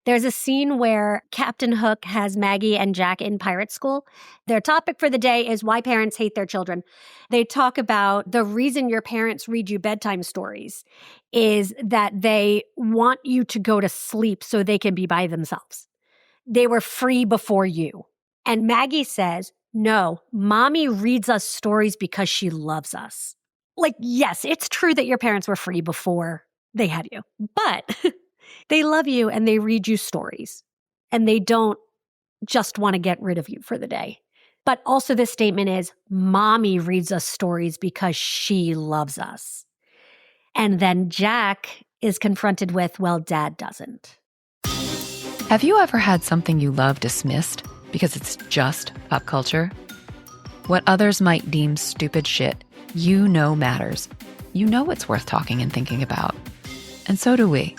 There's a scene where Captain Hook has Maggie and Jack in pirate school. Their topic for the day is why parents hate their children. They talk about the reason your parents read you bedtime stories is that they want you to go to sleep so they can be by themselves. They were free before you. And Maggie says, no, mommy reads us stories because she loves us. Like, yes, it's true that your parents were free before they had you, but they love you and they read you stories and they don't just want to get rid of you for the day. But also this statement is, mommy reads us stories because she loves us. And then Jack is confronted with, well, dad doesn't. Have you ever had something you love dismissed because it's just pop culture? What others might deem stupid shit, you know matters. You know it's worth talking and thinking about. And so do we.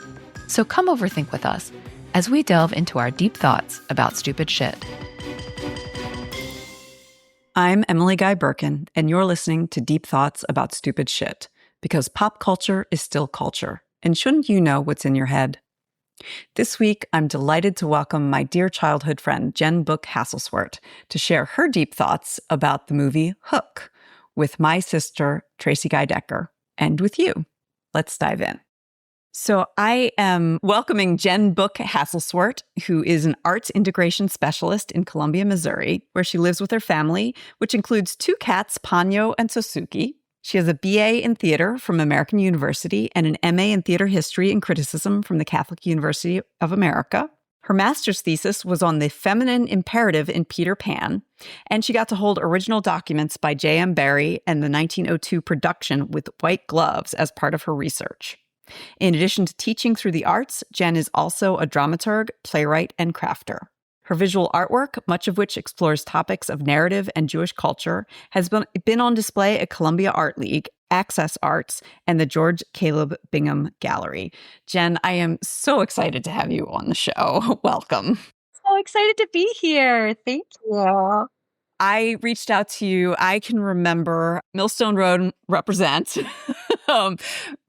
So come overthink with us as we delve into our deep thoughts about stupid shit. I'm Emily Guy Birkin, and you're listening to Deep Thoughts About Stupid Shit, because pop culture is still culture, and shouldn't you know what's in your head? This week, I'm delighted to welcome my dear childhood friend, Jenn Book Haselswerdt, to share her deep thoughts about the movie Hook with my sister, Tracy Guy Decker, and with you. Let's dive in. So I am welcoming Jenn Book Haselswerdt, who is an arts integration specialist in Columbia, Missouri, where she lives with her family, which includes 2 cats, Ponyo and Sosuke. She has a BA in theater from American University and an MA in theater history and criticism from the Catholic University of America. Her master's thesis was on the feminine imperative in Peter Pan, and she got to hold original documents by J.M. Barrie and the 1902 production with white gloves as part of her research. In addition to teaching through the arts, Jenn is also a dramaturg, playwright, and crafter. Her visual artwork, much of which explores topics of narrative and Jewish culture, has been on display at Columbia Art League, Access Arts, and the George Caleb Bingham Gallery. Jenn, I am so excited to have you on the show. Welcome. So excited to be here. Thank you. I reached out to you. I can remember Millstone Road represent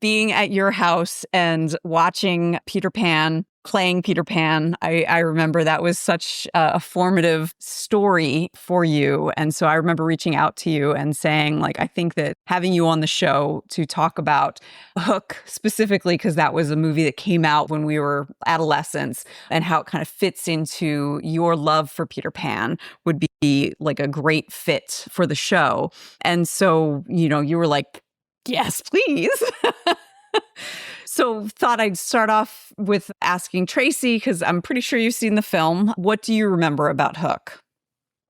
being at your house and watching Peter Pan, playing Peter Pan. I remember that was such a formative story for you. And so I remember reaching out to you and saying, like, I think that having you on the show to talk about Hook specifically, because that was a movie that came out when we were adolescents, and how it kind of fits into your love for Peter Pan would be like a great fit for the show. And so, you were like, yes, please. So thought I'd start off with asking Tracy, because I'm pretty sure you've seen the film. What do you remember about Hook?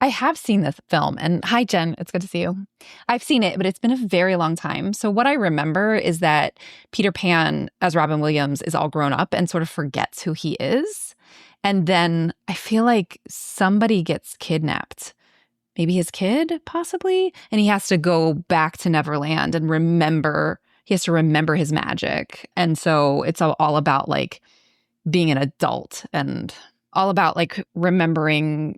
I have seen this film. And hi, Jen. It's good to see you. I've seen it, but it's been a very long time. So what I remember is that Peter Pan, as Robin Williams, is all grown up and sort of forgets who he is. And then I feel like somebody gets kidnapped. Maybe his kid, possibly. And he has to go back to Neverland and remember. He has to remember his magic. And so it's all about like being an adult and all about like remembering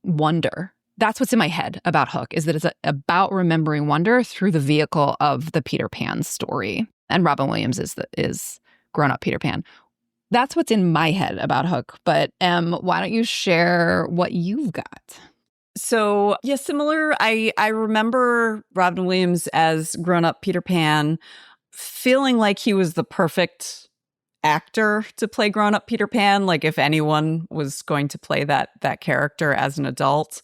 wonder. That's what's in my head about Hook, is that it's about remembering wonder through the vehicle of the Peter Pan story. And Robin Williams is grown-up Peter Pan. That's what's in my head about Hook. But why don't you share what you've got? So, yeah, similar. I remember Robin Williams as grown-up Peter Pan, feeling like he was the perfect actor to play grown-up Peter Pan. Like, if anyone was going to play that character as an adult.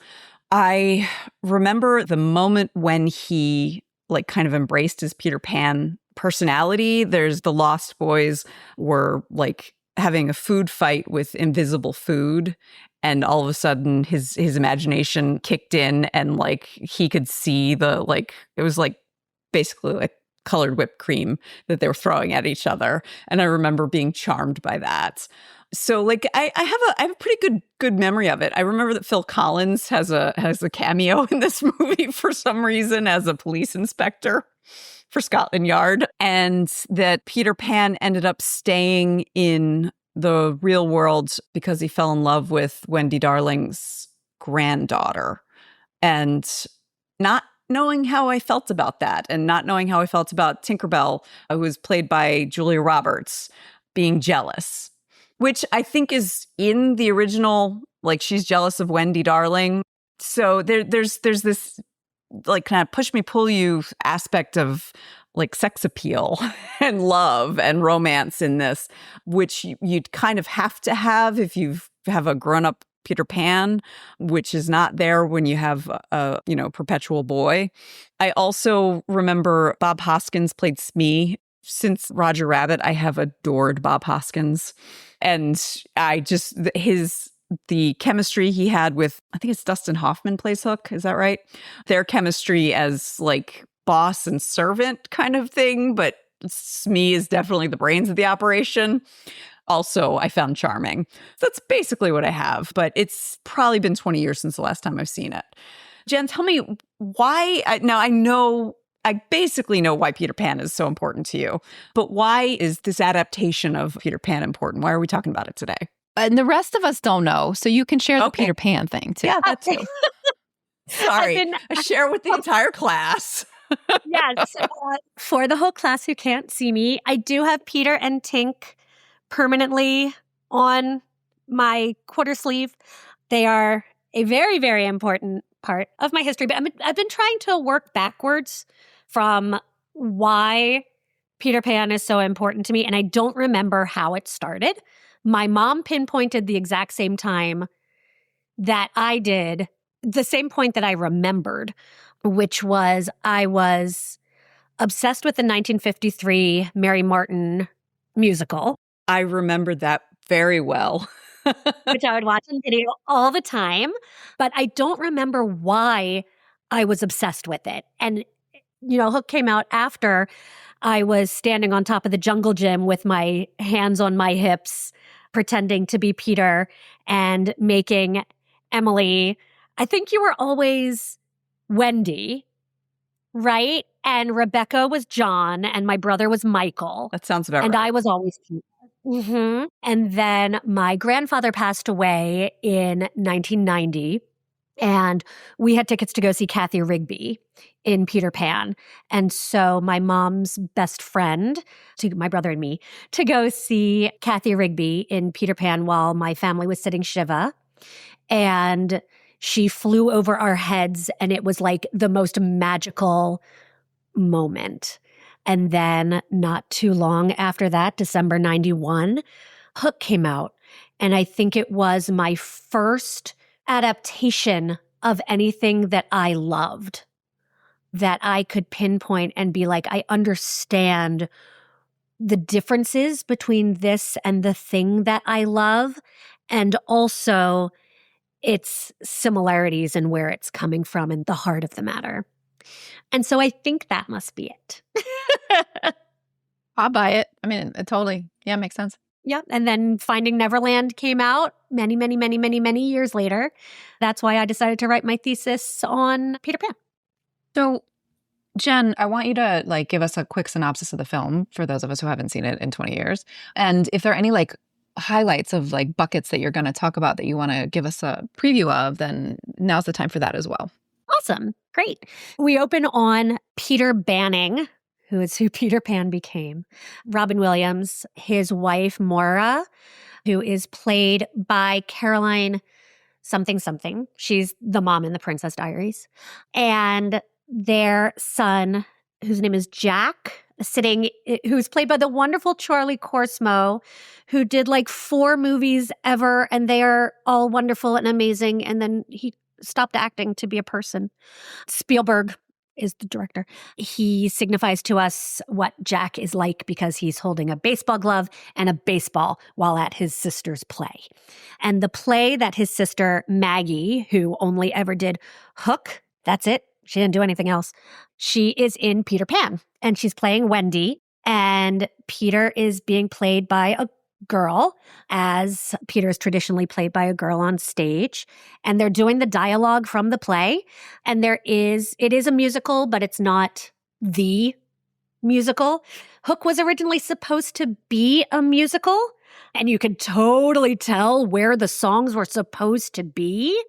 I remember the moment when he like kind of embraced his Peter Pan personality. There's the Lost Boys were like having a food fight with invisible food. And all of a sudden his imagination kicked in, and like he could see it was like basically like colored whipped cream that they were throwing at each other. And I remember being charmed by that. So like I have a pretty good memory of it. I remember that Phil Collins has a cameo in this movie for some reason as a police inspector for Scotland Yard, and that Peter Pan ended up staying in the real world because he fell in love with Wendy Darling's granddaughter. And not knowing how I felt about that, and not knowing how I felt about Tinkerbell, who was played by Julia Roberts, being jealous. which I think is in the original, like she's jealous of Wendy Darling. So there's this like kind of push me, pull you aspect of like sex appeal and love and romance in this, which you'd kind of have to have if you have a grown up Peter Pan, which is not there when you have a, perpetual boy. I also remember Bob Hoskins played Smee. Since Roger Rabbit, I have adored Bob Hoskins. And the chemistry he had with, I think it's Dustin Hoffman plays Hook. Is that right? Their chemistry as like boss and servant kind of thing. But Smee is definitely the brains of the operation. Also, I found charming. That's basically what I have. But it's probably been 20 years since the last time I've seen it. Jenn, tell me why. Now, I basically know why Peter Pan is so important to you. But why is this adaptation of Peter Pan important? Why are we talking about it today? And the rest of us don't know, so you can share the Peter Pan thing, too. Yeah, that too. Sorry, I share with the entire class. Yes. For the whole class who can't see me, I do have Peter and Tink permanently on my quarter sleeve. They are a very, very important part of my history. But I've been trying to work backwards from why Peter Pan is so important to me, and I don't remember how it started. My mom pinpointed the exact same time that I did, the same point that I remembered, which was I was obsessed with the 1953 Mary Martin musical. I remembered that very well. Which I would watch on video all the time, but I don't remember why I was obsessed with it. And, Hook came out after I was standing on top of the jungle gym with my hands on my hips, pretending to be Peter and making Emily. I think you were always Wendy, right? And Rebecca was John, and my brother was Michael. That sounds about right. And I was always Peter. Mm-hmm. And then my grandfather passed away in 1990, and we had tickets to go see Kathy Rigby in Peter Pan. And so my mom's best friend, my brother and me, to go see Kathy Rigby in Peter Pan while my family was sitting Shiva. And she flew over our heads, and it was like the most magical moment. And then not too long after that, December 91, Hook came out. And I think it was my first adaptation of anything that I loved, that I could pinpoint and be like, I understand the differences between this and the thing that I love, and also its similarities and where it's coming from and the heart of the matter. And so I think that must be it. I'll buy it. I mean, it totally, makes sense. Yeah. And then Finding Neverland came out many, many, many, many, many years later. That's why I decided to write my thesis on Peter Pan. So, Jenn, I want you to give us a quick synopsis of the film for those of us who haven't seen it in 20 years. And if there are any highlights of buckets that you're going to talk about that you want to give us a preview of, then now's the time for that as well. Awesome. Great. We open on Peter Banning, who is who Peter Pan became. Robin Williams, his wife, Maura, who is played by Caroline something. She's the mom in The Princess Diaries. And their son, whose name is Jack, who's played by the wonderful Charlie Korsmo, who did 4 movies ever, and they are all wonderful and amazing. And then he stopped acting to be a person. Spielberg is the director. He signifies to us what Jack is like because he's holding a baseball glove and a baseball while at his sister's play. And the play that his sister, Maggie, who only ever did Hook, that's it. She didn't do anything else. She is in Peter Pan, and she's playing Wendy, and Peter is being played by a girl, as Peter is traditionally played by a girl on stage. And they're doing the dialogue from the play. And it is a musical, but it's not the musical. Hook was originally supposed to be a musical, and you could totally tell where the songs were supposed to be,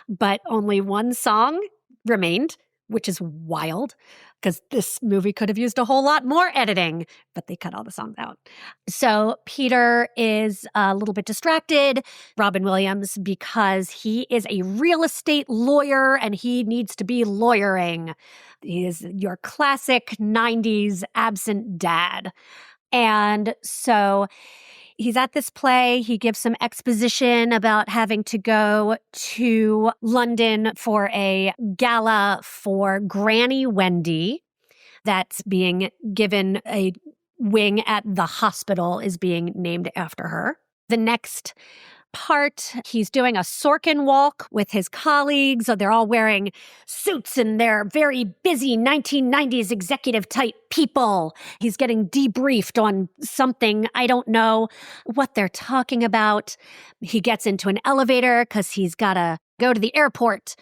but only one song remained, which is wild because this movie could have used a whole lot more editing, but they cut all the songs out. So Peter is a little bit distracted, Robin Williams, because he is a real estate lawyer and he needs to be lawyering. He is your classic 90s absent dad. And so he's at this play. He gives some exposition about having to go to London for a gala for Granny Wendy. That's being given a wing at the hospital is being named after her. The next part, he's doing a Sorkin walk with his colleagues. They're all wearing suits and they're very busy 1990s executive type people. He's getting debriefed on something. I don't know what they're talking about. He gets into an elevator because he's got to go to the airport.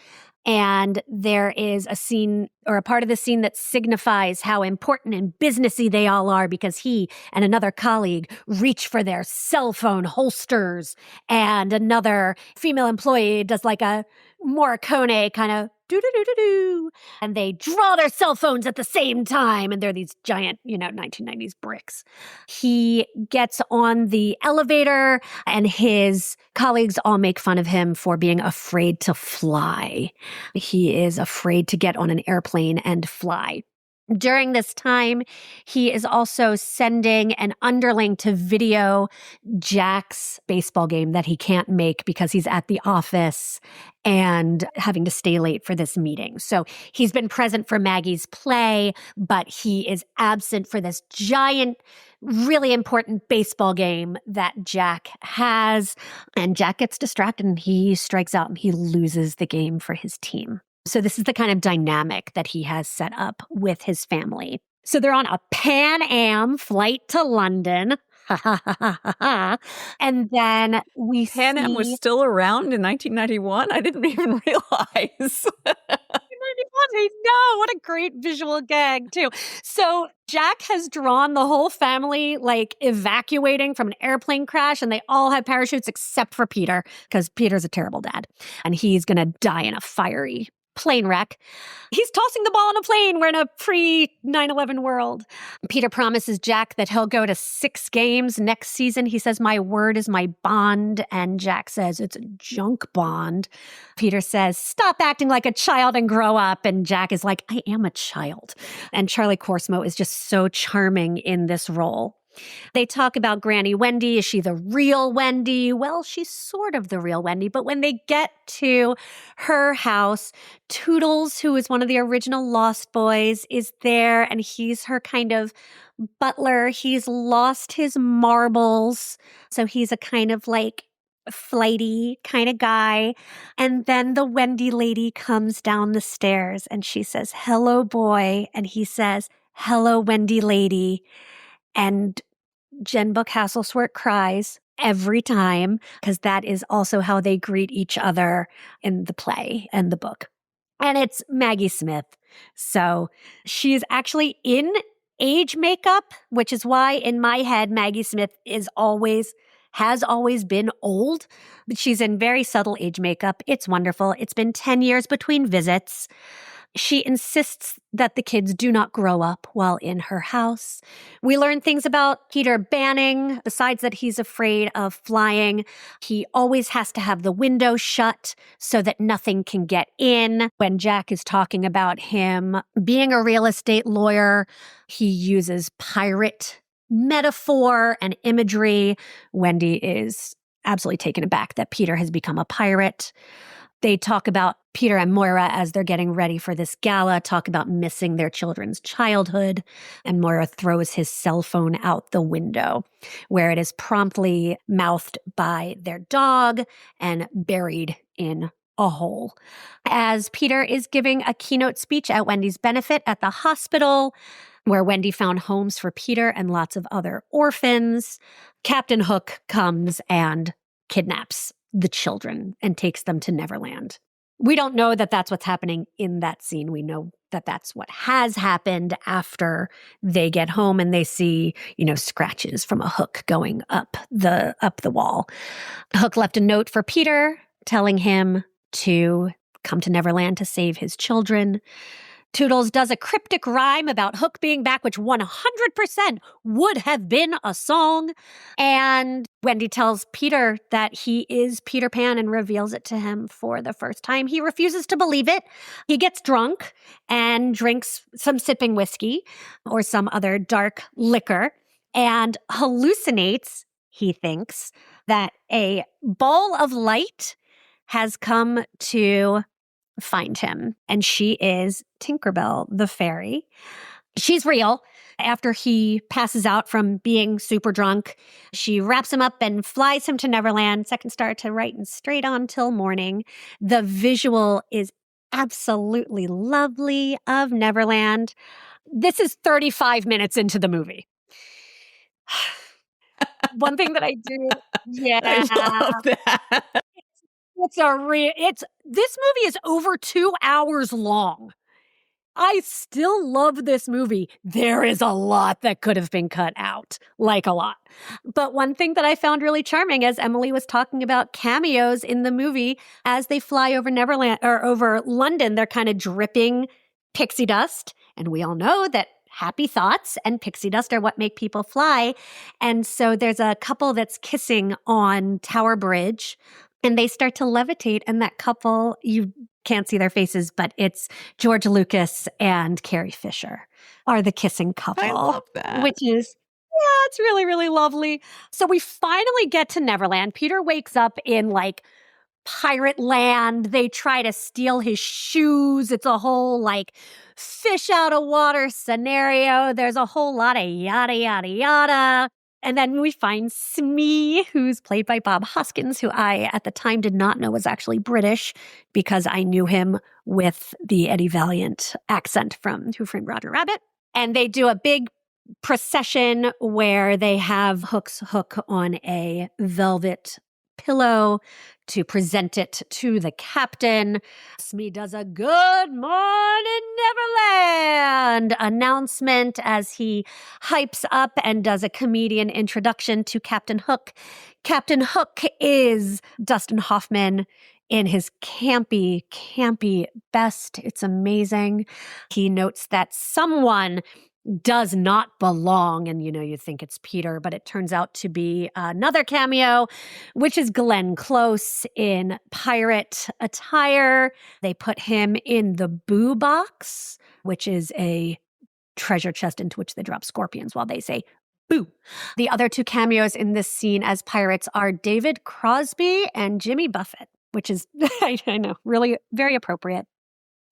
And there is a scene or a part of the scene that signifies how important and businessy they all are because he and another colleague reach for their cell phone holsters and another female employee does like a Morricone kind of do-do-do-do-do. And they draw their cell phones at the same time. And they're these giant, 1990s bricks. He gets on the elevator and his colleagues all make fun of him for being afraid to fly. He is afraid to get on an airplane and fly. During this time, he is also sending an underling to video Jack's baseball game that he can't make because he's at the office and having to stay late for this meeting. So he's been present for Maggie's play, but he is absent for this giant, really important baseball game that Jack has. And Jack gets distracted and he strikes out and he loses the game for his team. So this is the kind of dynamic that he has set up with his family. So they're on a Pan Am flight to London. And then we Pan Am was still around in 1991? I didn't even realize. I know. What a great visual gag, too. So Jack has drawn the whole family like evacuating from an airplane crash, and they all have parachutes except for Peter, because Peter's a terrible dad. And he's going to die in a fiery plane wreck. He's tossing the ball in a plane. We're in a pre-9/11 world. Peter promises Jack that he'll go to 6 games next season. He says, "My word is my bond." And Jack says, "It's a junk bond." Peter says, "Stop acting like a child and grow up." And Jack is like, "I am a child." And Charlie Korsmo is just so charming in this role. They talk about Granny Wendy. Is she the real Wendy? Well, she's sort of the real Wendy. But when they get to her house, Toodles, who is one of the original Lost Boys, is there. And he's her kind of butler. He's lost his marbles. So he's a kind of like flighty kind of guy. And then the Wendy lady comes down the stairs and she says, "Hello, boy." And he says, "Hello, Wendy lady." And Jenn Book Haselswerdt cries every time because that is also how they greet each other in the play and the book. And it's Maggie Smith. So she's actually in age makeup, which is why in my head, Maggie Smith has always been old. But she's in very subtle age makeup. It's wonderful. It's been 10 years between visits. She insists that the kids do not grow up while in her house. We learn things about Peter Banning. Besides that he's afraid of flying, he always has to have the window shut so that nothing can get in. When Jack is talking about him being a real estate lawyer, he uses pirate metaphor and imagery. Wendy is absolutely taken aback that Peter has become a pirate. They talk about Peter and Moira as they're getting ready for this gala, talk about missing their children's childhood. And Moira throws his cell phone out the window, where it is promptly mouthed by their dog and buried in a hole. As Peter is giving a keynote speech at Wendy's benefit at the hospital, where Wendy found homes for Peter and lots of other orphans, Captain Hook comes and kidnaps the children and takes them to Neverland. We don't know that that's what's happening in that scene. We know that that's what has happened after they get home and they see, scratches from a hook going up the wall. Hook left a note for Peter telling him to come to Neverland to save his children. Toodles does a cryptic rhyme about Hook being back, which 100% would have been a song. And Wendy tells Peter that he is Peter Pan and reveals it to him for the first time. He refuses to believe it. He gets drunk and drinks some sipping whiskey or some other dark liquor and hallucinates, he thinks, that a ball of light has come to find him. And she is Tinkerbell, the fairy. She's real. After he passes out from being super drunk, she wraps him up and flies him to Neverland, second star to right and straight on till morning. The visual is absolutely lovely of Neverland. This is 35 minutes into the movie. One thing that I do, yeah. I love that. This movie is over 2 hours long. I still love this movie. There is a lot that could have been cut out, like a lot. But one thing that I found really charming, as Emily was talking about cameos in the movie, as they fly over Neverland or over London, they're kind of dripping pixie dust. And we all know that happy thoughts and pixie dust are what make people fly. And so there's a couple that's kissing on Tower Bridge. And they start to levitate, and that couple, you can't see their faces, but it's George Lucas and Carrie Fisher are the kissing couple. I love that. Which is, yeah, it's really, really lovely. So we finally get to Neverland. Peter wakes up in like pirate land. They try to steal his shoes. It's a whole like fish out of water scenario. There's a whole lot of yada, yada, yada. And then we find Smee, who's played by Bob Hoskins, who I, at the time, did not know was actually British because I knew him with the Eddie Valiant accent from Who Framed Roger Rabbit. And they do a big procession where they have Hook's hook on a velvet pillow to present it to the captain. Smee does a "Good morning, Neverland" announcement as he hypes up and does a comedian introduction to Captain Hook. Captain Hook is Dustin Hoffman in his campy best. It's amazing. He notes that someone does not belong. And, you think it's Peter, but it turns out to be another cameo, which is Glenn Close in pirate attire. They put him in the boo box, which is a treasure chest into which they drop scorpions while they say boo. The other two cameos in this scene as pirates are David Crosby and Jimmy Buffett, which is, I know, really very appropriate.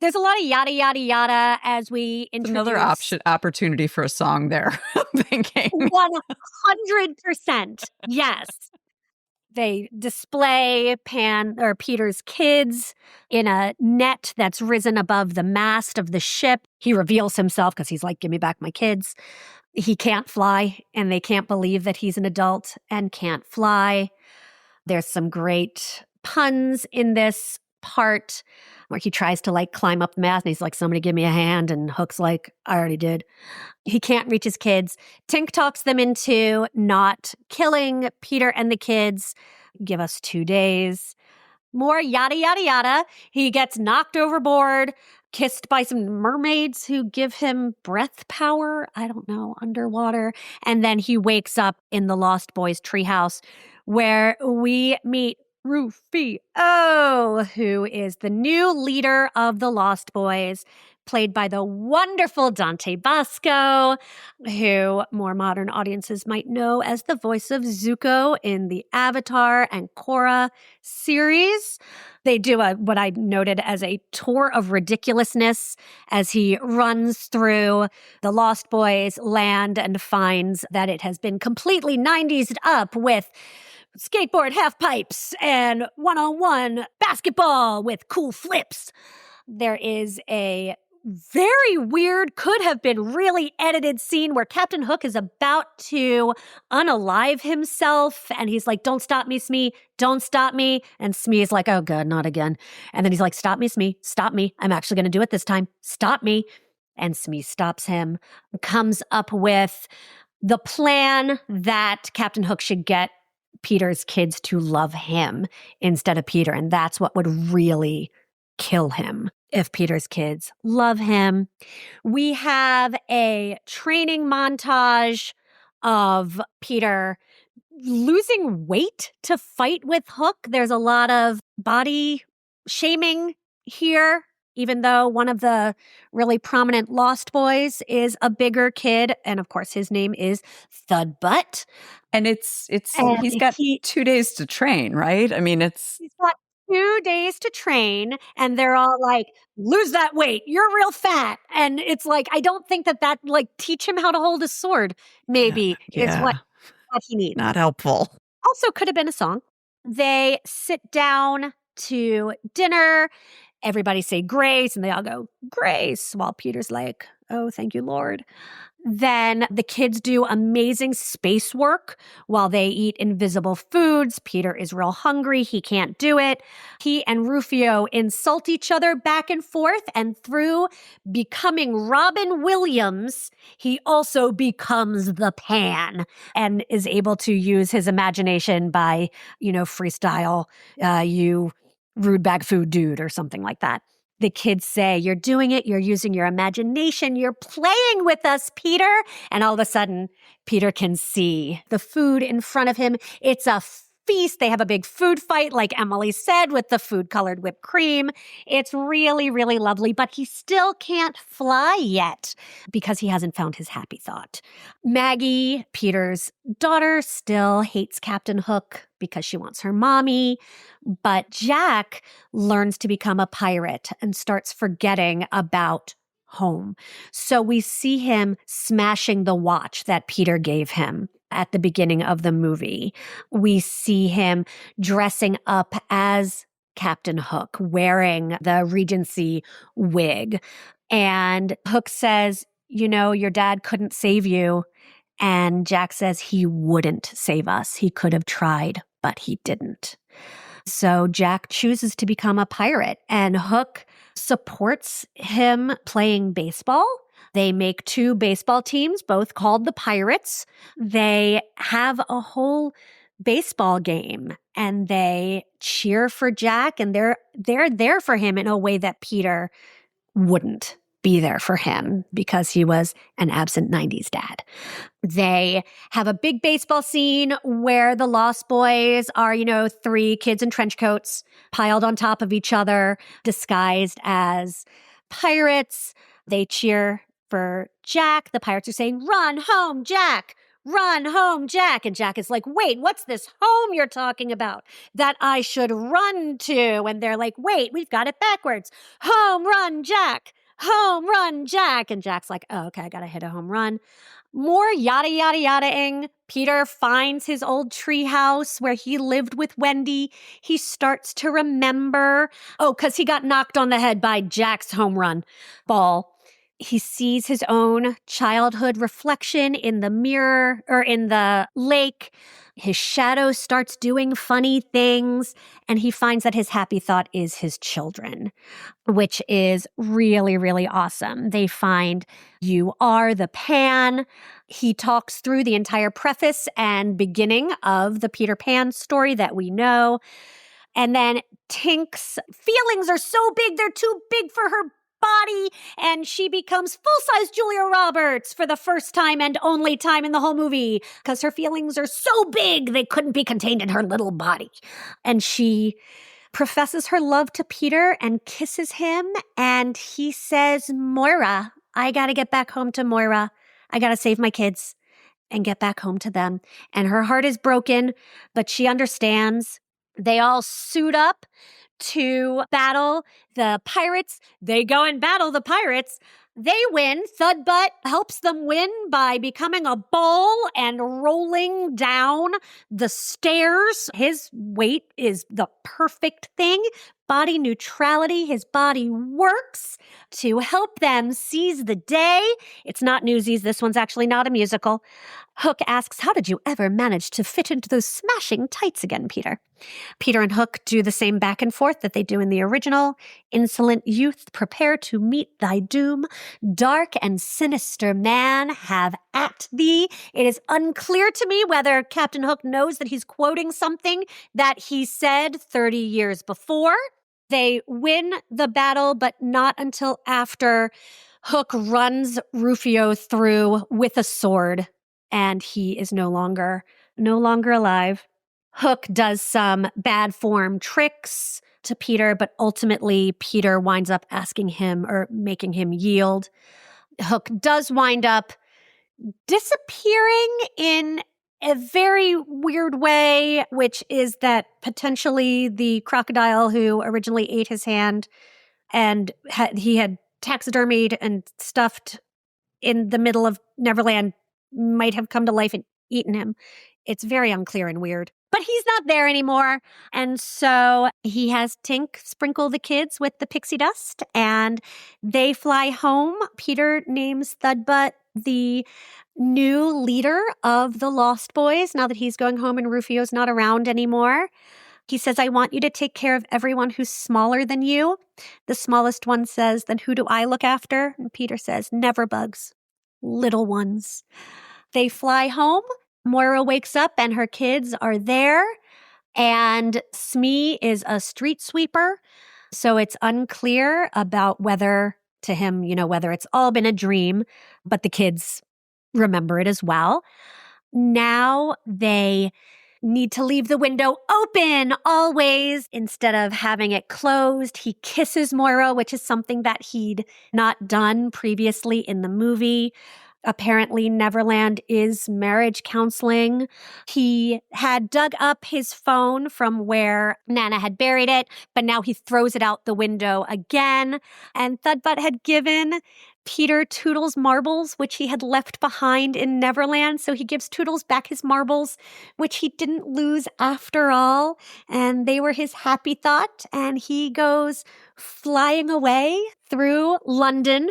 There's a lot of yada, yada, yada as we introduce. Another opportunity for a song there, I'm thinking. 100%. Yes. They display Peter's kids in a net that's risen above the mast of the ship. He reveals himself because he's like, give me back my kids. He can't fly, and they can't believe that he's an adult and can't fly. There's some great puns in this part where he tries to like climb up the mast and he's like, somebody give me a hand. And Hook's like, I already did. He can't reach his kids. Tink talks them into not killing Peter and the kids. Give us 2 days. More yada, yada, yada. He gets knocked overboard, kissed by some mermaids who give him breath power. I don't know, underwater. And then he wakes up in the Lost Boys treehouse where we meet Rufio, who is the new leader of the Lost Boys, played by the wonderful Dante Basco, who more modern audiences might know as the voice of Zuko in the Avatar and Korra series. They do what I noted as a tour of ridiculousness as he runs through the Lost Boys land and finds that it has been completely 90s up with skateboard half pipes and one-on-one basketball with cool flips. There is a very weird, could have been really edited scene where Captain Hook is about to unalive himself and he's like, don't stop me, Smee, don't stop me. And Smee is like, oh God, not again. And then he's like, stop me, Smee, stop me. I'm actually going to do it this time. Stop me. And Smee stops him, comes up with the plan that Captain Hook should get Peter's kids to love him instead of Peter. And that's what would really kill him. if Peter's kids love him. We have a training montage of Peter losing weight to fight with Hook. There's a lot of body shaming here, even though one of the really prominent Lost Boys is a bigger kid. And of course, his name is Thudbutt. And And he's got 2 days to train, right? I mean, he's got 2 days to train, and they're all like, lose that weight. You're real fat. And it's like, I don't think that like teach him how to hold a sword, maybe, is what he needs. Not helpful. Also could have been a song. They sit down to dinner. Everybody say grace, and they all go, grace, while Peter's like, oh, thank you, Lord. Then the kids do amazing space work while they eat invisible foods. Peter is real hungry. He can't do it. He and Rufio insult each other back and forth. And through becoming Robin Williams, he also becomes the Pan and is able to use his imagination by, freestyle, you rude bag food dude or something like that. The kids say, you're doing it. You're using your imagination. You're playing with us, Peter. And all of a sudden, Peter can see the food in front of him. It's a feast. They have a big food fight, like Emily said, with the food-colored whipped cream. It's really, really lovely, but he still can't fly yet because he hasn't found his happy thought. Maggie, Peter's daughter, still hates Captain Hook because she wants her mommy, but Jack learns to become a pirate and starts forgetting about home. So we see him smashing the watch that Peter gave him at the beginning of the movie. We see him dressing up as Captain Hook, wearing the Regency wig. And Hook says, your dad couldn't save you. And Jack says he wouldn't save us. He could have tried, but he didn't. So Jack chooses to become a pirate, and Hook supports him playing baseball. They make 2 baseball teams, both called the Pirates. They have a whole baseball game, and they cheer for Jack, and they're there for him in a way that Peter wouldn't be there for him because he was an absent 90s dad. They have a big baseball scene where the Lost Boys are, 3 kids in trench coats piled on top of each other, disguised as pirates. They cheer for Jack. The pirates are saying, run home, Jack! Run home, Jack! And Jack is like, wait, what's this home you're talking about that I should run to? And they're like, wait, we've got it backwards. Home run, Jack! Home run, Jack! And Jack's like, oh, okay, I gotta hit a home run. More yada, yada, yada-ing. Peter finds his old tree house where he lived with Wendy. He starts to remember, because he got knocked on the head by Jack's home run ball. He sees his own childhood reflection in the mirror or in the lake. His shadow starts doing funny things, and he finds that his happy thought is his children, which is really, really awesome. They find you are the Pan. He talks through the entire preface and beginning of the Peter Pan story that we know. And then Tink's feelings are so big, they're too big for her body, and she becomes full-size Julia Roberts for the first time and only time in the whole movie because her feelings are so big they couldn't be contained in her little body. And she professes her love to Peter and kisses him, and he says, Moira, I gotta get back home to Moira. I gotta save my kids and get back home to them. And her heart is broken, but she understands. They all suit up to battle the pirates. They go and battle the pirates. They win. Thudbutt helps them win by becoming a ball and rolling down the stairs. His weight is the perfect thing. Body neutrality. His body works to help them seize the day. It's not Newsies. This one's actually not a musical. Hook asks, how did you ever manage to fit into those smashing tights again, Peter? Peter and Hook do the same back and forth that they do in the original. Insolent youth, prepare to meet thy doom. Dark and sinister man, have at thee. It is unclear to me whether Captain Hook knows that he's quoting something that he said 30 years before. They win the battle, but not until after Hook runs Rufio through with a sword, and he is no longer alive. Hook does some bad form tricks to Peter, but ultimately Peter winds up asking him or making him yield. Hook does wind up disappearing in a very weird way, which is that potentially the crocodile who originally ate his hand and he had taxidermied and stuffed in the middle of Neverland might have come to life and eaten him. It's very unclear and weird. But he's not there anymore. And so he has Tink sprinkle the kids with the pixie dust and they fly home. Peter names Thudbutt the new leader of the Lost Boys now that he's going home and Rufio's not around anymore. He says, I want you to take care of everyone who's smaller than you. The smallest one says, then who do I look after? And Peter says, never bugs, little ones. They fly home. Moira wakes up and her kids are there. And Smee is a street sweeper. So it's unclear about whether to him, whether it's all been a dream, but the kids remember it as well. Now they need to leave the window open always instead of having it closed. He kisses Moira, which is something that he'd not done previously in the movie. Apparently, Neverland is marriage counseling. He had dug up his phone from where Nana had buried it, but now he throws it out the window again. And Thudbutt had given Peter Toodles marbles, which he had left behind in Neverland. So he gives Toodles back his marbles, which he didn't lose after all. And they were his happy thought. And he goes flying away through London.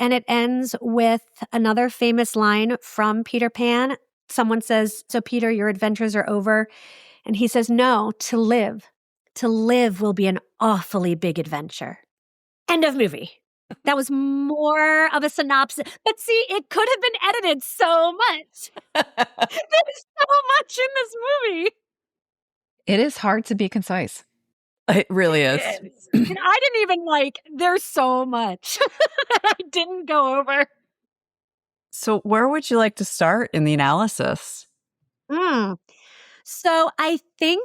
And it ends with another famous line from Peter Pan. Someone says, so Peter, your adventures are over. And he says, no, to live will be an awfully big adventure. End of movie. That was more of a synopsis. But see, it could have been edited so much. There's so much in this movie. It is hard to be concise. It really is. And I didn't even there's so much that I didn't go over. So where would you like to start in the analysis? So I think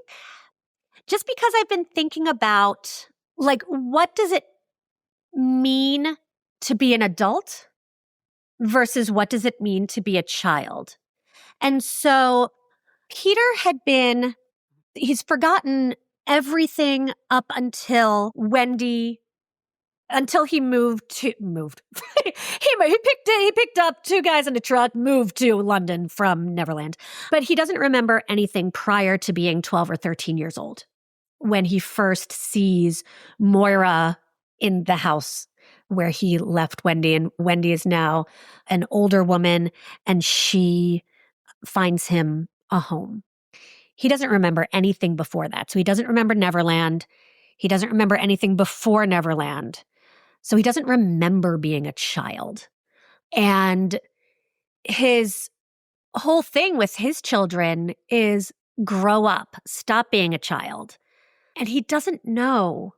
just because I've been thinking about what does it mean to be an adult versus what does it mean to be a child? And so Peter he's forgotten everything up until until he he picked up two guys in a truck, moved to London from Neverland. But he doesn't remember anything prior to being 12 or 13 years old when he first sees Moira in the house where he left Wendy. And Wendy is now an older woman and she finds him a home. He doesn't remember anything before that. So he doesn't remember Neverland. He doesn't remember anything before Neverland. So he doesn't remember being a child. And his whole thing with his children is grow up, stop being a child. And he doesn't know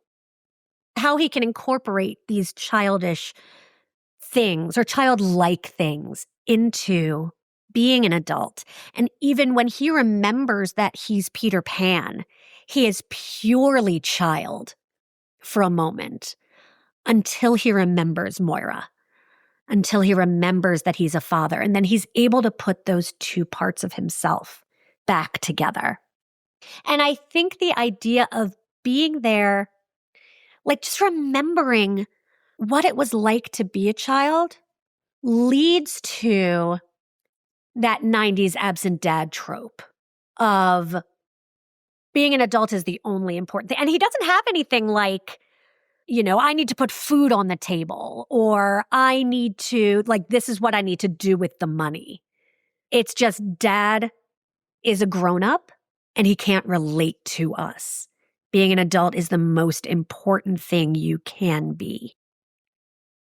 how he can incorporate these childish things or childlike things into being an adult. And even when he remembers that he's Peter Pan, he is purely child for a moment until he remembers Moira, until he remembers that he's a father. And then he's able to put those two parts of himself back together. And I think the idea of being there, just remembering what it was like to be a child, leads to that 90s absent dad trope of being an adult is the only important thing. And he doesn't have anything like, I need to put food on the table or I need to, this is what I need to do with the money. It's just dad is a grown-up and he can't relate to us. Being an adult is the most important thing you can be.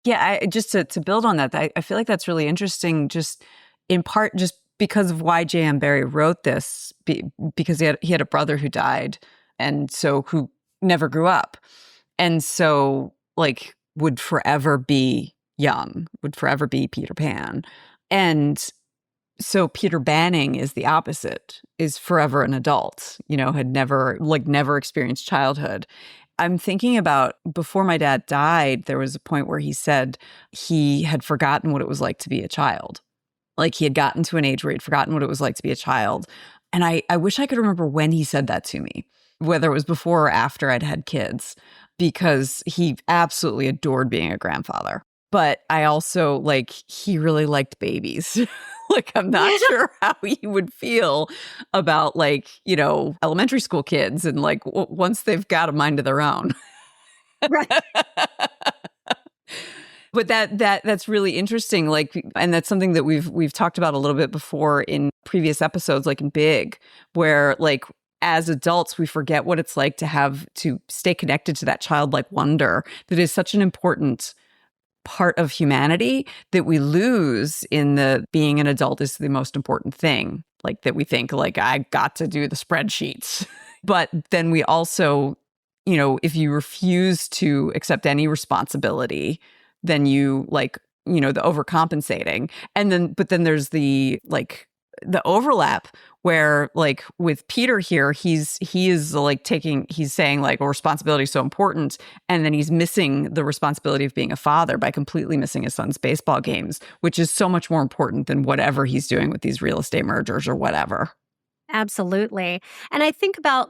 Yeah, just to build on that, I feel like that's really interesting, just in part just because of why J.M. Barrie wrote this, because he had a brother who died and so who never grew up. And so like would forever be young, would forever be Peter Pan. And so Peter Banning is the opposite, is forever an adult, had never experienced childhood. I'm thinking about before my dad died, there was a point where he said he had forgotten what it was like to be a child. Like he had gotten to an age where he'd forgotten what it was like to be a child. And I wish I could remember when he said that to me, whether it was before or after I'd had kids, because he absolutely adored being a grandfather. But I also he really liked babies. I'm not sure how he would feel about elementary school kids and once they've got a mind of their own. Right. But that's really interesting. And that's something that we've talked about a little bit before in previous episodes, in Big, where as adults, we forget what it's like to stay connected to that childlike wonder that is such an important part of humanity that we lose in the being an adult is the most important thing. That we think I got to do the spreadsheets. But then we also, if you refuse to accept any responsibility, then you the overcompensating. But then there's the overlap where with Peter here, he's saying responsibility is so important. And then he's missing the responsibility of being a father by completely missing his son's baseball games, which is so much more important than whatever he's doing with these real estate mergers or whatever. Absolutely. And I think about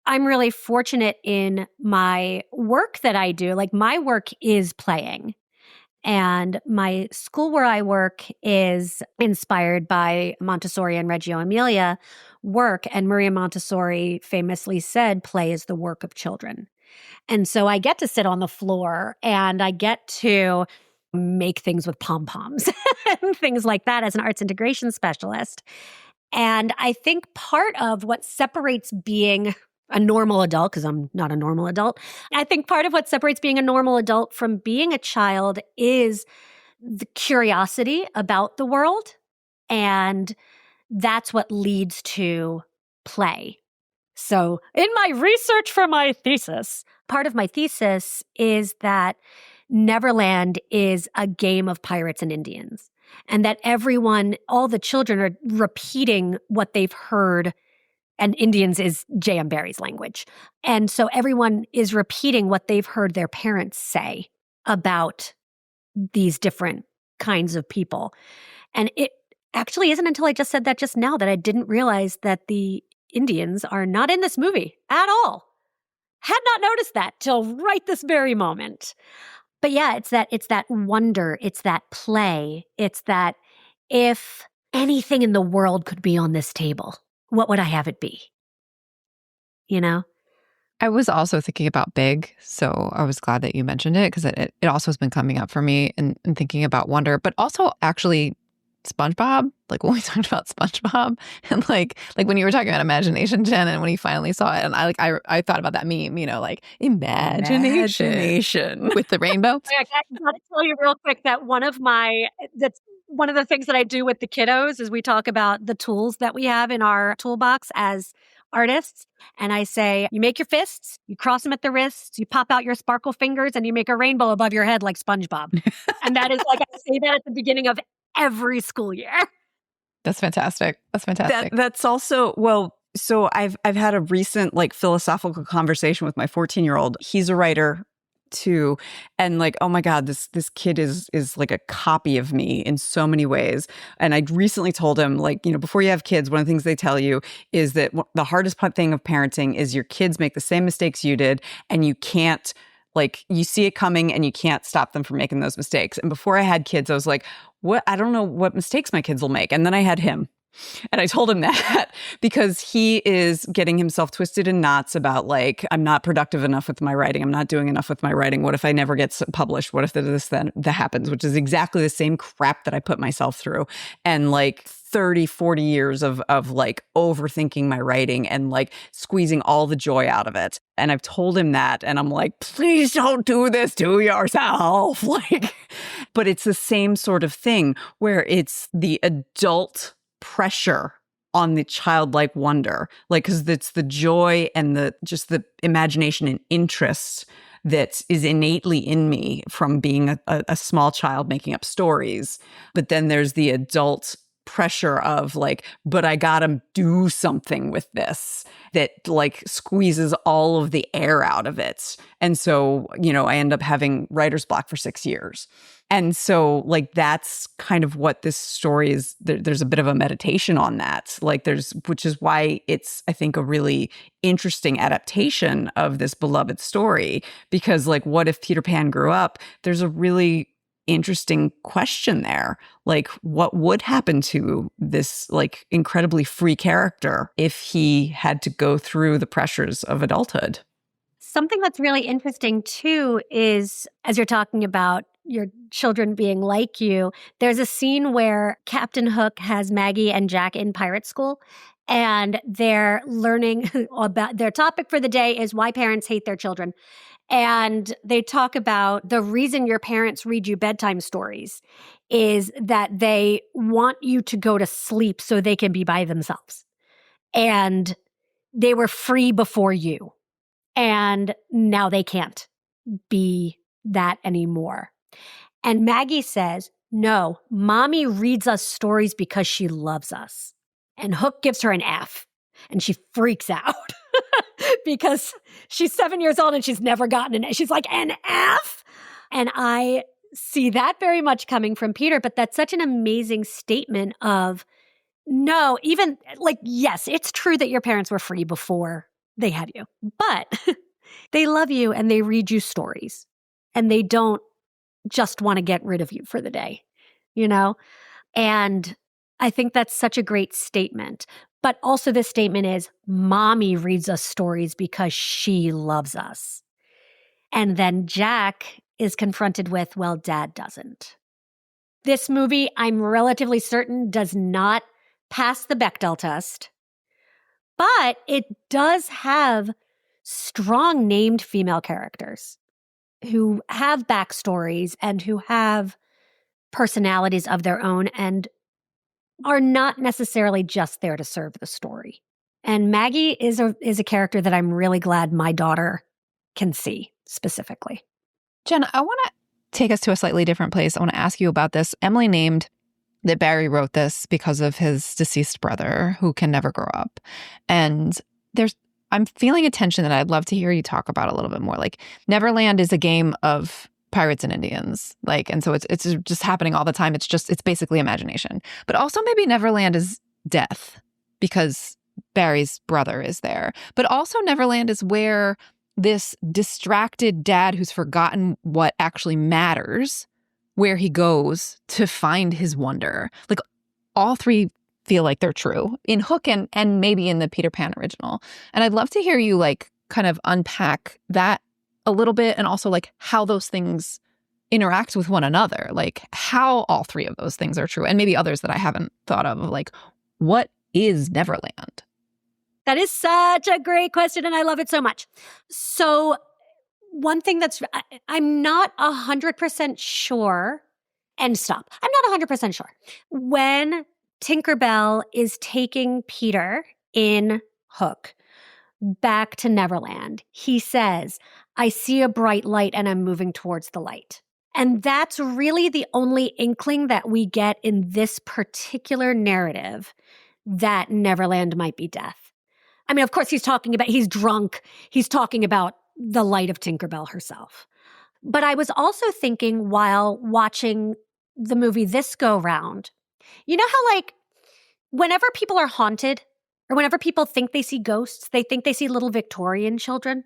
I'm really fortunate in my work that I do. My work is playing. And my school where I work is inspired by Montessori and Reggio Emilia work. And Maria Montessori famously said, play is the work of children. And so I get to sit on the floor and I get to make things with pom-poms and things like that as an arts integration specialist. And I think part of what separates being a normal adult, because I'm not a normal adult, I think part of what separates being a normal adult from being a child is the curiosity about the world. And that's what leads to play. So in my research for my thesis, part of my thesis is that Neverland is a game of pirates and Indians, and that all the children are repeating what they've heard. And Indians is J.M. Barrie's language. And so everyone is repeating what they've heard their parents say about these different kinds of people. And it actually isn't until I just said that just now that I didn't realize that the Indians are not in this movie at all. Had not noticed that till right this very moment. But yeah, it's that wonder, it's that play, it's that if anything in the world could be on this table, what would I have it be? I was also thinking about Big, so I was glad that you mentioned it because it also has been coming up for me and thinking about wonder, but also actually SpongeBob. When we talked about SpongeBob and when you were talking about imagination, Jen, and when you finally saw it, and I thought about that meme, imagination with the rainbow. I got to tell you real quick that that's one of the things that I do with the kiddos is we talk about the tools that we have in our toolbox as artists. And I say, you make your fists, you cross them at the wrists, you pop out your sparkle fingers, and you make a rainbow above your head like SpongeBob. And that is I say that at the beginning of every school year. That's fantastic. That's also, so I've had a recent philosophical conversation with my 14-year-old. He's a writer too. And oh my God, this kid is like a copy of me in so many ways. And I recently told him, before you have kids, one of the things they tell you is that the hardest thing of parenting is your kids make the same mistakes you did, and you can't you see it coming and you can't stop them from making those mistakes. And before I had kids, I was like, what? I don't know what mistakes my kids will make. And then I had him. And I told him that because he is getting himself twisted in knots about I'm not productive enough with my writing. I'm not doing enough with my writing. What if I never get published? What if that happens? Which is exactly the same crap that I put myself through. And 30, 40 years of overthinking my writing and squeezing all the joy out of it. And I've told him that. And I'm like, please don't do this to yourself. But it's the same sort of thing where it's the adult pressure on the childlike wonder, because it's the joy and the imagination and interest that is innately in me from being a small child making up stories. But then there's the adult pressure of like, but I gotta do something with this that like squeezes all of the air out of it. And so, I end up having writer's block for 6 years. And so like, that's kind of what this story is. There's a bit of a meditation on that. Like which is why it's, I think, a really interesting adaptation of this beloved story, because like, what if Peter Pan grew up? There's a really interesting question there. Like, what would happen to this like incredibly free character if he had to go through the pressures of adulthood? Something that's really interesting too is, as you're talking about your children being like you, there's a scene where Captain Hook has Maggie and Jack in pirate school, and they're learning about their topic for the day is why parents hate their children. And they talk about the reason your parents read you bedtime stories is that they want you to go to sleep so they can be by themselves. And they were free before you. And now they can't be that anymore. And Maggie says, no, mommy reads us stories because she loves us. And Hook gives her an F. And she freaks out because she's 7 years old and she's never gotten an F. She's like, an F? And I see that very much coming from Peter, but that's such an amazing statement of, no, even like, yes, it's true that your parents were free before they had you, but they love you and they read you stories and they don't just want to get rid of you for the day, And I think that's such a great statement. But also this statement is, mommy reads us stories because she loves us. And then Jack is confronted with, well, dad doesn't. This movie, I'm relatively certain, does not pass the Bechdel test, but it does have strong named female characters who have backstories and who have personalities of their own and are not necessarily just there to serve the story. And Maggie is a character that I'm really glad my daughter can see specifically. Jenn, I want to take us to a slightly different place. I want to ask you about this. Emily named that Barrie wrote this because of his deceased brother who can never grow up. And I'm feeling a tension that I'd love to hear you talk about a little bit more. Like, Neverland is a game of pirates and Indians, and so it's just happening all the time. It's basically imagination. But also maybe Neverland is death because Barrie's brother is there. But also Neverland is where this distracted dad who's forgotten what actually matters, where he goes to find his wonder. Like, all three feel like they're true in Hook and maybe in the Peter Pan original. And I'd love to hear you kind of unpack that a little bit, and also how those things interact with one another, how all three of those things are true, and maybe others that I haven't thought of what is Neverland? That is such a great question, and I love it so much. So one thing I'm not 100% sure, and stop. I'm not 100% sure. When Tinkerbell is taking Peter in Hook back to Neverland, he says, I see a bright light and I'm moving towards the light. And that's really the only inkling that we get in this particular narrative that Neverland might be death. I mean, of course, he's drunk. He's talking about the light of Tinkerbell herself. But I was also thinking while watching the movie this go round, you know how whenever people are haunted or whenever people think they see ghosts, they think they see little Victorian children.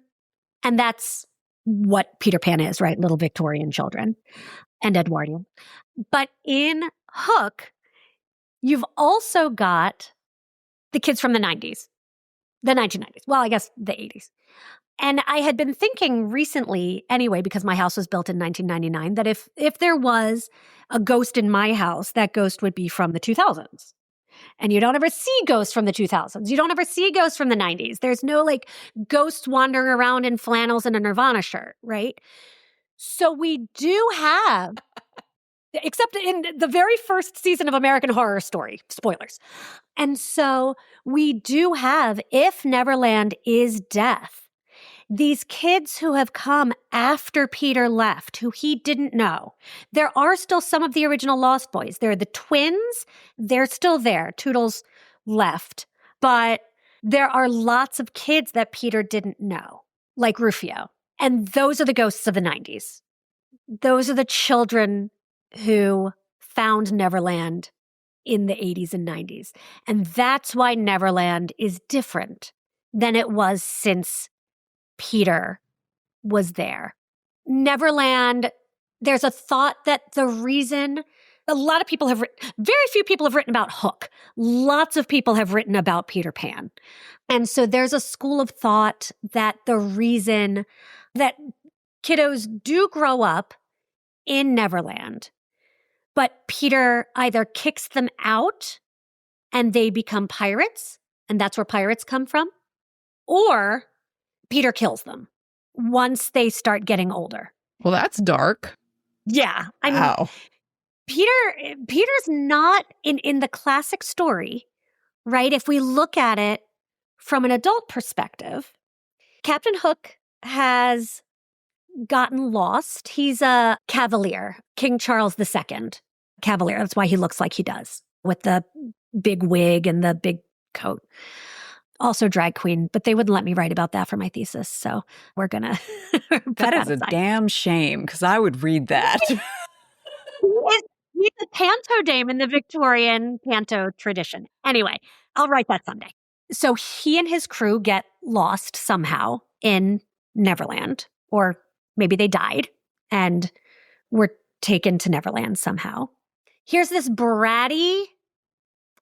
And that's what Peter Pan is, right? Little Victorian children and Edwardian. But in Hook, you've also got the kids from the 90s, the 1990s. Well, I guess the 80s. And I had been thinking recently, anyway, because my house was built in 1999, that if there was a ghost in my house, that ghost would be from the 2000s. And you don't ever see ghosts from the 2000s. You don't ever see ghosts from the 90s. There's no ghosts wandering around in flannels and a Nirvana shirt, right? So we do have, except in the very first season of American Horror Story, spoilers. And so we do have, if Neverland is death, these kids who have come after Peter left, who he didn't know. There are still some of the original Lost Boys. There are the twins. They're still there. Toodles left. But there are lots of kids that Peter didn't know, like Rufio. And those are the ghosts of the 90s. Those are the children who found Neverland in the 80s and 90s. And that's why Neverland is different than it was since Peter was there. Neverland, there's a thought that the reason a lot of people have written, very few people have written about Hook. Lots of people have written about Peter Pan. And so there's a school of thought that the reason that kiddos do grow up in Neverland, but Peter either kicks them out and they become pirates, and that's where pirates come from, or Peter kills them once they start getting older. Well, that's dark. Yeah. I mean, Wow. Peter's not in the classic story, right? If we look at it from an adult perspective, Captain Hook has gotten lost. He's a cavalier, King Charles II cavalier. That's why he looks like he does, with the big wig and the big coat. Also drag queen, but they wouldn't let me write about that for my thesis. So we're going to That is a damn shame, because I would read that. He's a panto dame in the Victorian panto tradition. Anyway, I'll write that someday. So he and his crew get lost somehow in Neverland, or maybe they died and were taken to Neverland somehow. Here's this bratty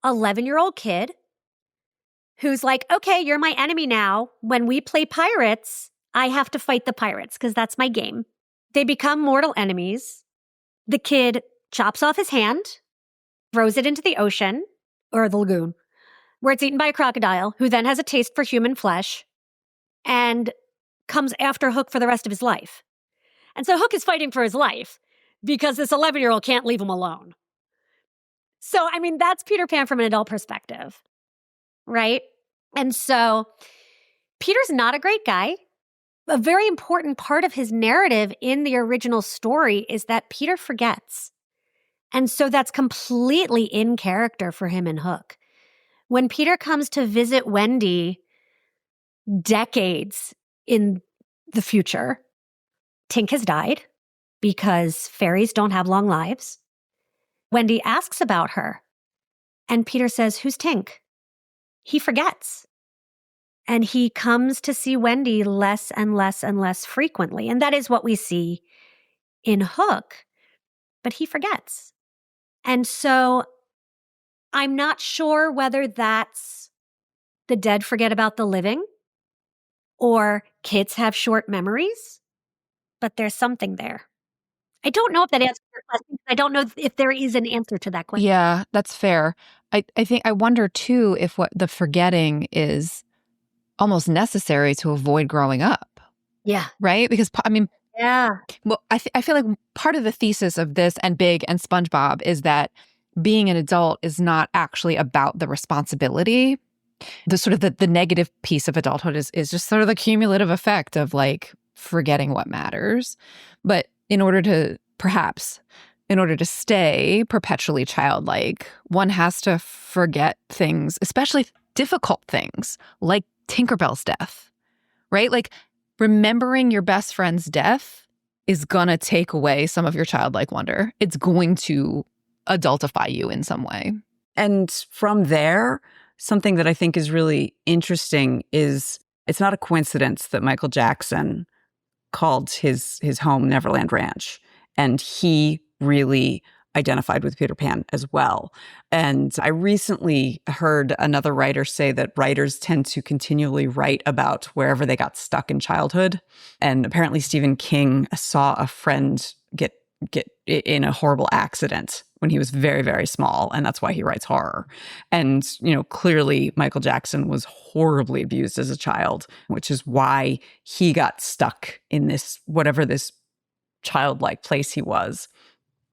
11-year-old kid who's like, okay, you're my enemy now. When we play pirates, I have to fight the pirates because that's my game. They become mortal enemies. The kid chops off his hand, throws it into the ocean or the lagoon, where it's eaten by a crocodile, who then has a taste for human flesh and comes after Hook for the rest of his life. And so Hook is fighting for his life because this 11-year-old can't leave him alone. So, I mean, that's Peter Pan from an adult perspective, right? And so Peter's not a great guy. A very important part of his narrative in the original story is that Peter forgets. And so that's completely in character for him in Hook. When Peter comes to visit Wendy decades in the future, Tink has died because fairies don't have long lives. Wendy asks about her, and Peter says, "Who's Tink?" He forgets. And he comes to see Wendy less and less and less frequently. And that is what we see in Hook, but he forgets. And so I'm not sure whether that's the dead forget about the living or kids have short memories, but there's something there. I don't know if that answers your question. I don't know if there is an answer to that question. Yeah, that's fair. I wonder too if what the forgetting is almost necessary to avoid growing up. Yeah. Right? Because, I mean, yeah. Well, I feel like part of the thesis of this and Big and SpongeBob is that being an adult is not actually about the responsibility. The sort of the negative piece of adulthood is just sort of the cumulative effect of like forgetting what matters. But in order to stay perpetually childlike, one has to forget things, especially difficult things like Tinkerbell's death, right? Like remembering your best friend's death is going to take away some of your childlike wonder. It's going to adultify you in some way. And from there, something that I think is really interesting is it's not a coincidence that Michael Jackson called his home Neverland Ranch. And he really identified with Peter Pan as well. And I recently heard another writer say that writers tend to continually write about wherever they got stuck in childhood. And apparently Stephen King saw a friend get in a horrible accident when he was very, very small. And that's why he writes horror. And, clearly Michael Jackson was horribly abused as a child, which is why he got stuck in this, whatever this childlike place he was.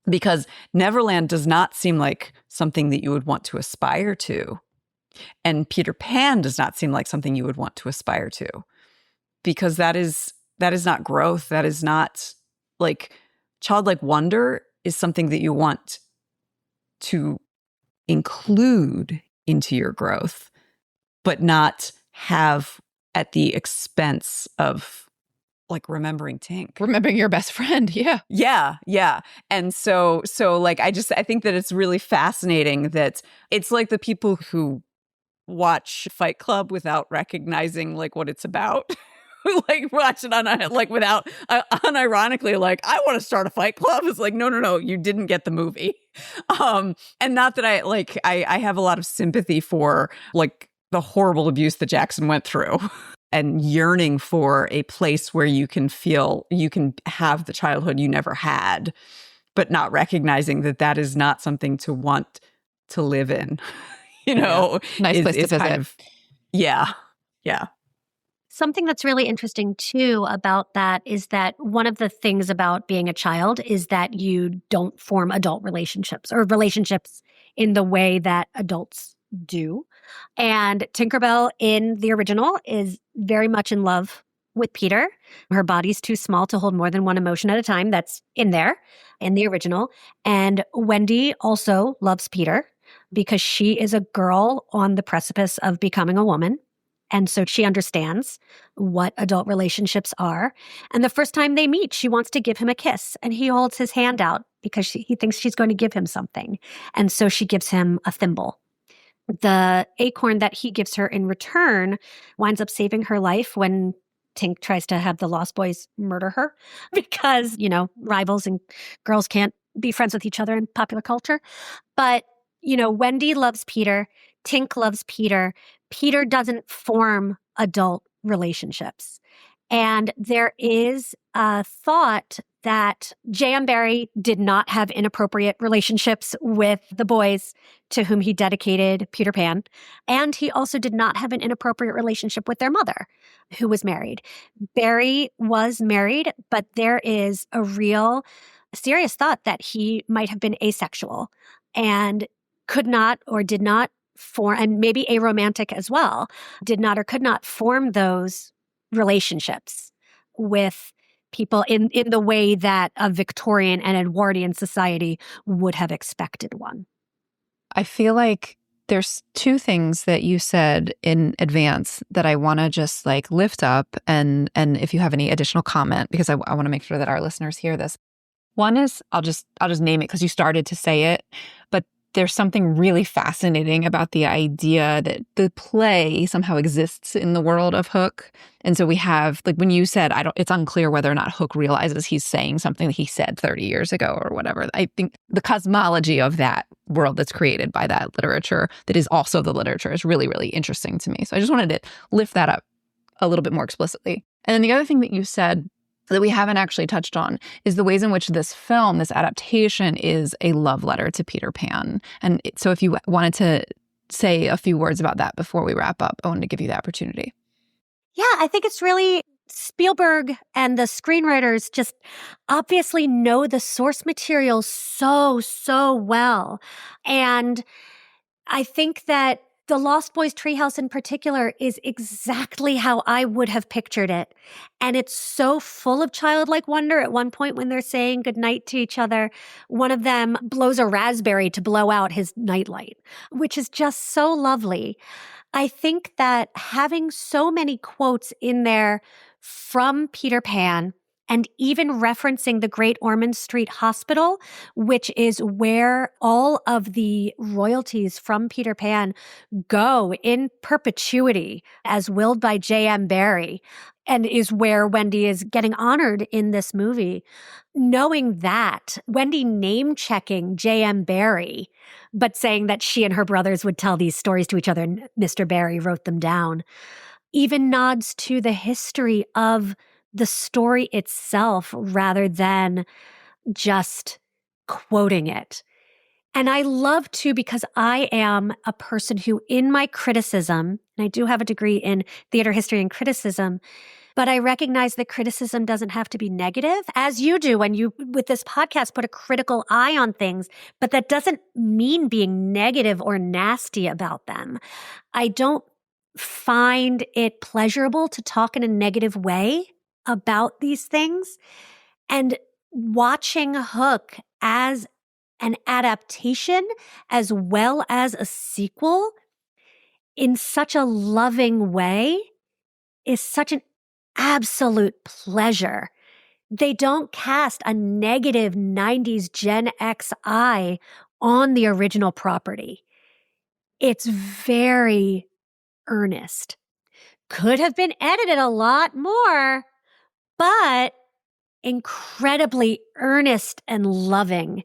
Because Neverland does not seem like something that you would want to aspire to. And Peter Pan does not seem like something you would want to aspire to. because that is not growth. That is not like childlike wonder is something that you want to include into your growth, but not have at the expense of like remembering Tink. Remembering your best friend. Yeah. Yeah. And so like, I think that it's really fascinating that it's like the people who watch Fight Club without recognizing like what it's about. Like watch it on like without unironically like I want to start a fight club. It's like no, you didn't get the movie. And not that I have a lot of sympathy for like the horrible abuse that Jackson went through and yearning for a place where you can have the childhood you never had, but not recognizing that is not something to want to live in. You know, nice place to visit. Kind of, yeah. Something that's really interesting, too, about that is that one of the things about being a child is that you don't form adult relationships or relationships in the way that adults do. And Tinkerbell in the original is very much in love with Peter. Her body's too small to hold more than one emotion at a time. That's in there in the original. And Wendy also loves Peter because she is a girl on the precipice of becoming a woman. And so she understands what adult relationships are. And the first time they meet, she wants to give him a kiss. And he holds his hand out because he thinks she's going to give him something. And so she gives him a thimble. The acorn that he gives her in return winds up saving her life when Tink tries to have the Lost Boys murder her because, rivals and girls can't be friends with each other in popular culture. But, Wendy loves Peter. Tink loves Peter. Peter doesn't form adult relationships. And there is a thought that J.M. Barrie did not have inappropriate relationships with the boys to whom he dedicated Peter Pan. And he also did not have an inappropriate relationship with their mother, who was married. Barrie was married, but there is a real serious thought that he might have been asexual and could not or did not form, and maybe aromantic as well, did not or could not form those relationships with people in the way that a Victorian and Edwardian society would have expected one. I feel like there's two things that you said in advance that I want to just like lift up and if you have any additional comment, because I want to make sure that our listeners hear this. One is, I'll just name it because you started to say it, but there's something really fascinating about the idea that the play somehow exists in the world of Hook. And so we have, like when you said, it's unclear whether or not Hook realizes he's saying something that he said 30 years ago or whatever. I think the cosmology of that world that's created by that literature that is also the literature is really, really interesting to me. So I just wanted to lift that up a little bit more explicitly. And then the other thing that you said that we haven't actually touched on is the ways in which this film, this adaptation, is a love letter to Peter Pan. And so if you wanted to say a few words about that before we wrap up, I wanted to give you the opportunity. Yeah, I think it's really Spielberg and the screenwriters just obviously know the source material so well. And I think that the Lost Boys treehouse in particular is exactly how I would have pictured it. And it's so full of childlike wonder. At one point when they're saying goodnight to each other, one of them blows a raspberry to blow out his nightlight, which is just so lovely. I think that having so many quotes in there from Peter Pan and even referencing the Great Ormond Street Hospital, which is where all of the royalties from Peter Pan go in perpetuity as willed by J.M. Barrie, and is where Wendy is getting honored in this movie. Knowing that, Wendy name-checking J.M. Barrie, but saying that she and her brothers would tell these stories to each other, and Mr. Barrie wrote them down, even nods to the history of the story itself rather than just quoting it. And I love to, because I am a person who in my criticism, and I do have a degree in theater history and criticism, but I recognize that criticism doesn't have to be negative, as you do when you, with this podcast, put a critical eye on things, but that doesn't mean being negative or nasty about them. I don't find it pleasurable to talk in a negative way about these things. And watching Hook as an adaptation as well as a sequel in such a loving way is such an absolute pleasure. They don't cast a negative 90s Gen X eye on the original property. It's very earnest. Could have been edited a lot more, but incredibly earnest and loving.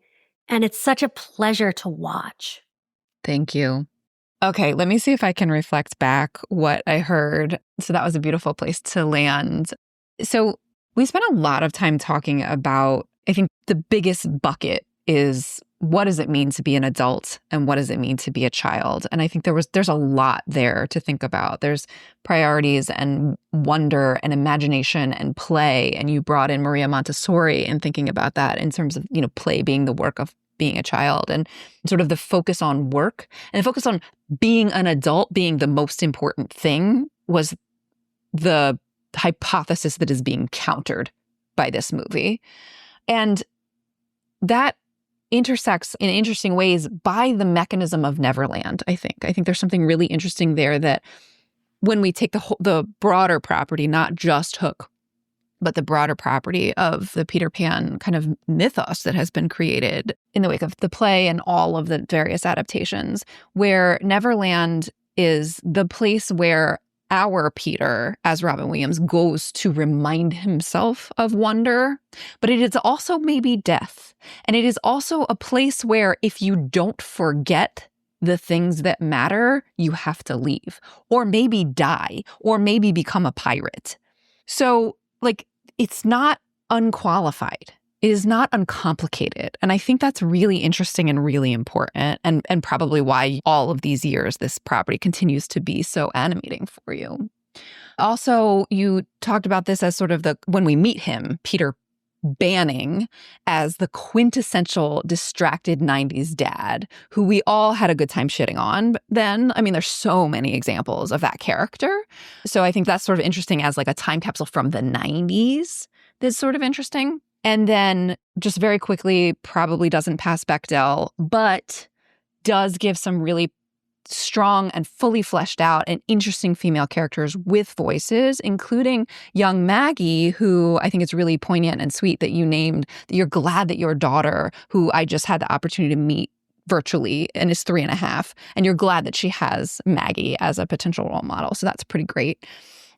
And it's such a pleasure to watch. Thank you. Okay, let me see if I can reflect back what I heard. So that was a beautiful place to land. So we spent a lot of time talking about, I think the biggest bucket is what does it mean to be an adult and what does it mean to be a child? And I think there's a lot there to think about. There's priorities and wonder and imagination and play. And you brought in Maria Montessori and thinking about that in terms of, play being the work of being a child and sort of the focus on work and the focus on being an adult being the most important thing was the hypothesis that is being countered by this movie. And that intersects in interesting ways by the mechanism of Neverland, I think. I think there's something really interesting there that when we take the broader property, not just Hook, but the broader property of the Peter Pan kind of mythos that has been created in the wake of the play and all of the various adaptations, where Neverland is the place where our Peter, as Robin Williams, goes to remind himself of wonder, but it is also maybe death. And it is also a place where if you don't forget the things that matter, you have to leave, or maybe die, or maybe become a pirate. So, it's not unqualified. It is not uncomplicated. And I think that's really interesting and really important and probably why all of these years this property continues to be so animating for you. Also, you talked about this as sort of when we meet him, Peter Banning, as the quintessential distracted 90s dad who we all had a good time shitting on then. I mean, there's so many examples of that character. So I think that's sort of interesting as a time capsule from the 90s. That's sort of interesting. And then just very quickly, probably doesn't pass Bechdel, but does give some really strong and fully fleshed out and interesting female characters with voices, including young Maggie, who I think is really poignant and sweet that you named, that you're glad that your daughter, who I just had the opportunity to meet virtually and is 3.5, and you're glad that she has Maggie as a potential role model. So that's pretty great.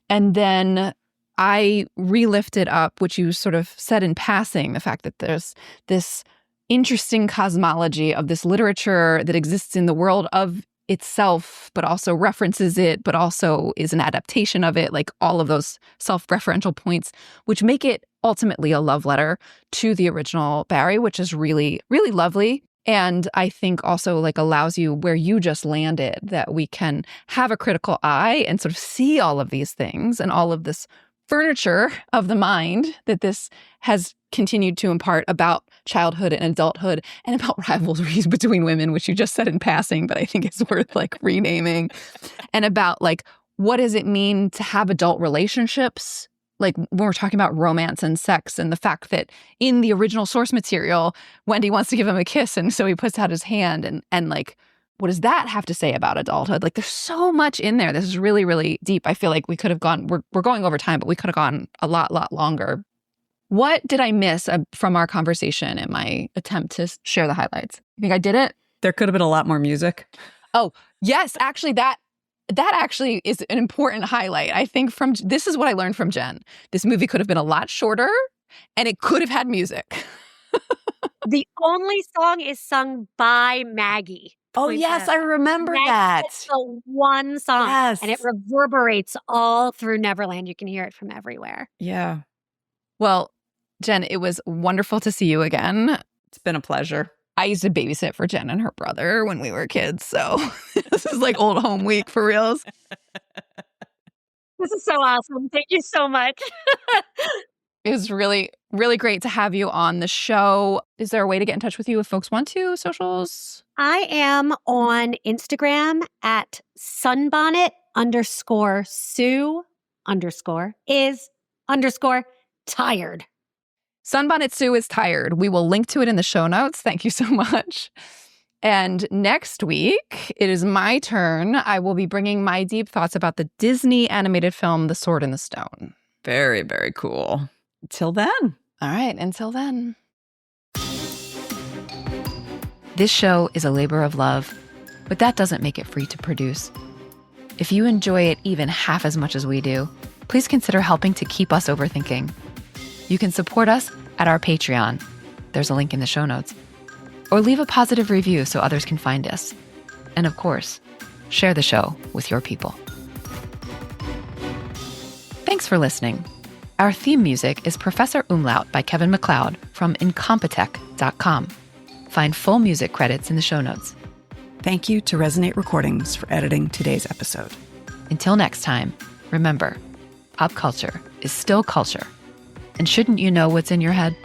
And then I re-lifted up, which you sort of said in passing, the fact that there's this interesting cosmology of this literature that exists in the world of itself, but also references it, but also is an adaptation of it, all of those self-referential points, which make it ultimately a love letter to the original Barrie, which is really, really lovely. And I think also allows you where you just landed, that we can have a critical eye and sort of see all of these things and all of this furniture of the mind that this has continued to impart about childhood and adulthood and about rivalries between women, which you just said in passing, but I think it's worth renaming, and about what does it mean to have adult relationships? When we're talking about romance and sex and the fact that in the original source material, Wendy wants to give him a kiss. And so he puts out his hand and what does that have to say about adulthood? There's so much in there. This is really, really deep. I feel like we could have gone, we're going over time, but we could have gone a lot longer. What did I miss from our conversation in my attempt to share the highlights? You think I did it? There could have been a lot more music. Oh, yes. Actually, that actually is an important highlight. I think this is what I learned from Jenn. This movie could have been a lot shorter and it could have had music. The only song is sung by Maggie. Oh, yes, I remember that. It's the one song. Yes. And it reverberates all through Neverland. You can hear it from everywhere. Yeah. Well, Jenn, it was wonderful to see you again. It's been a pleasure. I used to babysit for Jenn and her brother when we were kids. So this is old home week for reals. This is so awesome. Thank you so much. It was really, really great to have you on the show. Is there a way to get in touch with you if folks want to? Socials? I am on Instagram at Sunbonnet Sue is tired. Sunbonnet Sue is tired. We will link to it in the show notes. Thank you so much. And next week, it is my turn. I will be bringing my deep thoughts about the Disney animated film, The Sword in the Stone. Very, very cool. Till then. All right, until then. This show is a labor of love, but that doesn't make it free to produce. If you enjoy it even half as much as we do, please consider helping to keep us overthinking. You can support us at our Patreon. There's a link in the show notes. Or leave a positive review so others can find us. And of course, share the show with your people. Thanks for listening. Our theme music is Professor Umlaut by Kevin MacLeod from Incompetech.com. Find full music credits in the show notes. Thank you to Resonate Recordings for editing today's episode. Until next time, remember, pop culture is still culture. And shouldn't you know what's in your head?